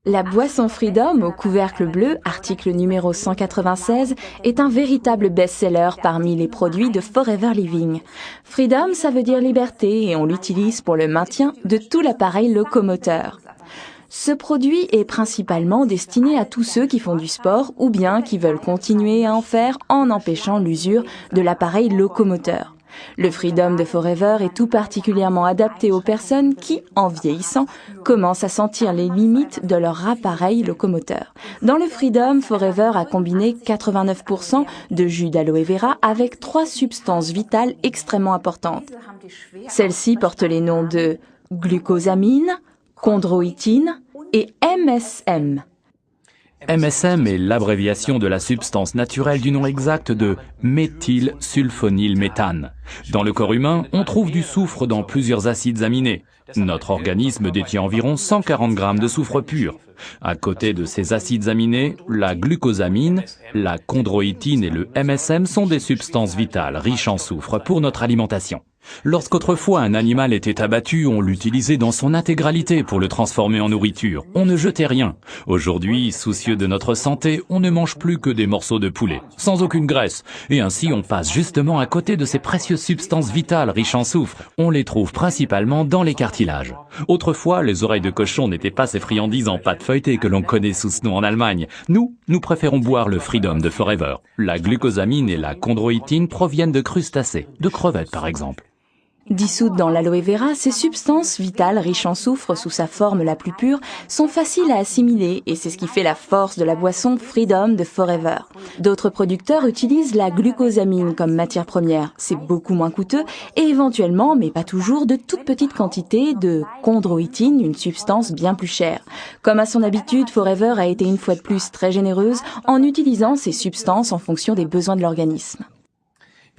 La boisson Freedom au couvercle bleu, article numéro 196, est un véritable best-seller parmi les produits de Forever Living. Freedom, ça veut dire liberté et on l'utilise pour le maintien de tout l'appareil locomoteur. Ce produit est principalement destiné à tous ceux qui font du sport ou bien qui veulent continuer à en faire en empêchant l'usure de l'appareil locomoteur. Le Freedom de Forever est tout particulièrement adapté aux personnes qui, en vieillissant, commencent à sentir les limites de leur appareil locomoteur. Dans le Freedom, Forever a combiné 89% de jus d'aloe vera avec 3 substances vitales extrêmement importantes. Celles-ci portent les noms de glucosamine, chondroïtine et MSM. MSM est l'abréviation de la substance naturelle du nom exact de méthylsulfonylméthane. Dans le corps humain, on trouve du soufre dans plusieurs acides aminés. Notre organisme détient environ 140 grammes de soufre pur. À côté de ces acides aminés, la glucosamine, la chondroïtine et le MSM sont des substances vitales riches en soufre pour notre alimentation. Lorsqu'autrefois un animal était abattu, on l'utilisait dans son intégralité pour le transformer en nourriture. On ne jetait rien. Aujourd'hui, soucieux de notre santé, on ne mange plus que des morceaux de poulet, sans aucune graisse. Et ainsi, on passe justement à côté de ces précieuses substances vitales riches en soufre. On les trouve principalement dans les cartilages. Autrefois, les oreilles de cochon n'étaient pas ces friandises en pâte feuilletée que l'on connaît sous ce nom en Allemagne. Nous préférons boire le Freedom de Forever. La glucosamine et la chondroïtine proviennent de crustacés, de crevettes par exemple. Dissoutes dans l'aloe vera, ces substances vitales riches en soufre sous sa forme la plus pure sont faciles à assimiler et c'est ce qui fait la force de la boisson Freedom de Forever. D'autres producteurs utilisent la glucosamine comme matière première. C'est beaucoup moins coûteux et éventuellement, mais pas toujours, de toutes petites quantités de chondroïtine, une substance bien plus chère. Comme à son habitude, Forever a été une fois de plus très généreuse en utilisant ces substances en fonction des besoins de l'organisme.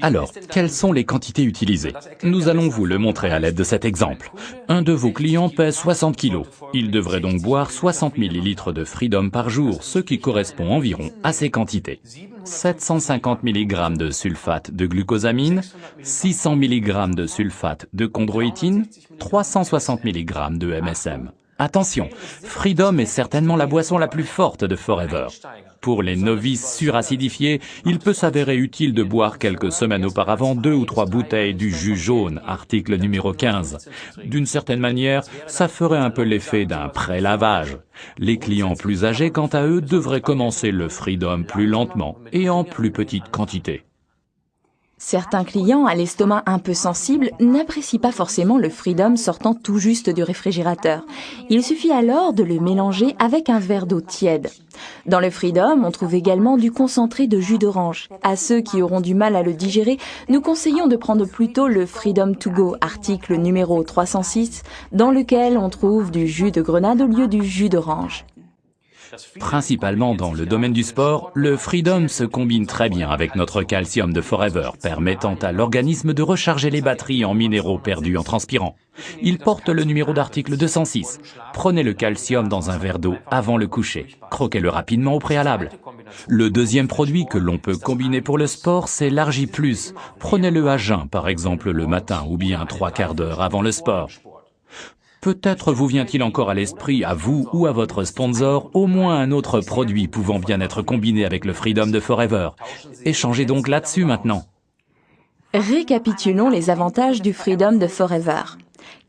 Alors, quelles sont les quantités utilisées? Nous allons vous le montrer à l'aide de cet exemple. Un de vos clients pèse 60 kg. Il devrait donc boire 60 ml de Freedom par jour, ce qui correspond environ à ces quantités. 750 mg de sulfate de glucosamine, 600 mg de sulfate de chondroïtine, 360 mg de MSM. Attention, Freedom est certainement la boisson la plus forte de Forever. Pour les novices suracidifiés, il peut s'avérer utile de boire quelques semaines auparavant 2 ou 3 bouteilles du jus jaune, article numéro 15. D'une certaine manière, ça ferait un peu l'effet d'un pré-lavage. Les clients plus âgés, quant à eux, devraient commencer le Freedom plus lentement et en plus petite quantité. Certains clients à l'estomac un peu sensible n'apprécient pas forcément le Freedom sortant tout juste du réfrigérateur. Il suffit alors de le mélanger avec un verre d'eau tiède. Dans le Freedom, on trouve également du concentré de jus d'orange. À ceux qui auront du mal à le digérer, nous conseillons de prendre plutôt le Freedom to go, article numéro 306, dans lequel on trouve du jus de grenade au lieu du jus d'orange. Principalement dans le domaine du sport, le Freedom se combine très bien avec notre calcium de Forever, permettant à l'organisme de recharger les batteries en minéraux perdus en transpirant. Il porte le numéro d'article 206. Prenez le calcium dans un verre d'eau avant le coucher. Croquez-le rapidement au préalable. Le deuxième produit que l'on peut combiner pour le sport, c'est l'Argi+. Prenez-le à jeun, par exemple le matin ou bien 3 quarts d'heure avant le sport. Peut-être vous vient-il encore à l'esprit, à vous ou à votre sponsor, au moins un autre produit pouvant bien être combiné avec le Freedom de Forever. Échangez donc là-dessus maintenant. Récapitulons les avantages du Freedom de Forever.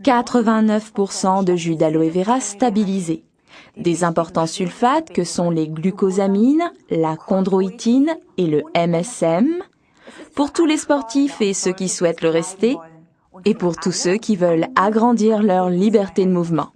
89% de jus d'aloe vera stabilisé. Des importants sulfates que sont les glucosamines, la chondroïtine et le MSM. Pour tous les sportifs et ceux qui souhaitent le rester. Et pour tous ceux qui veulent agrandir leur liberté de mouvement.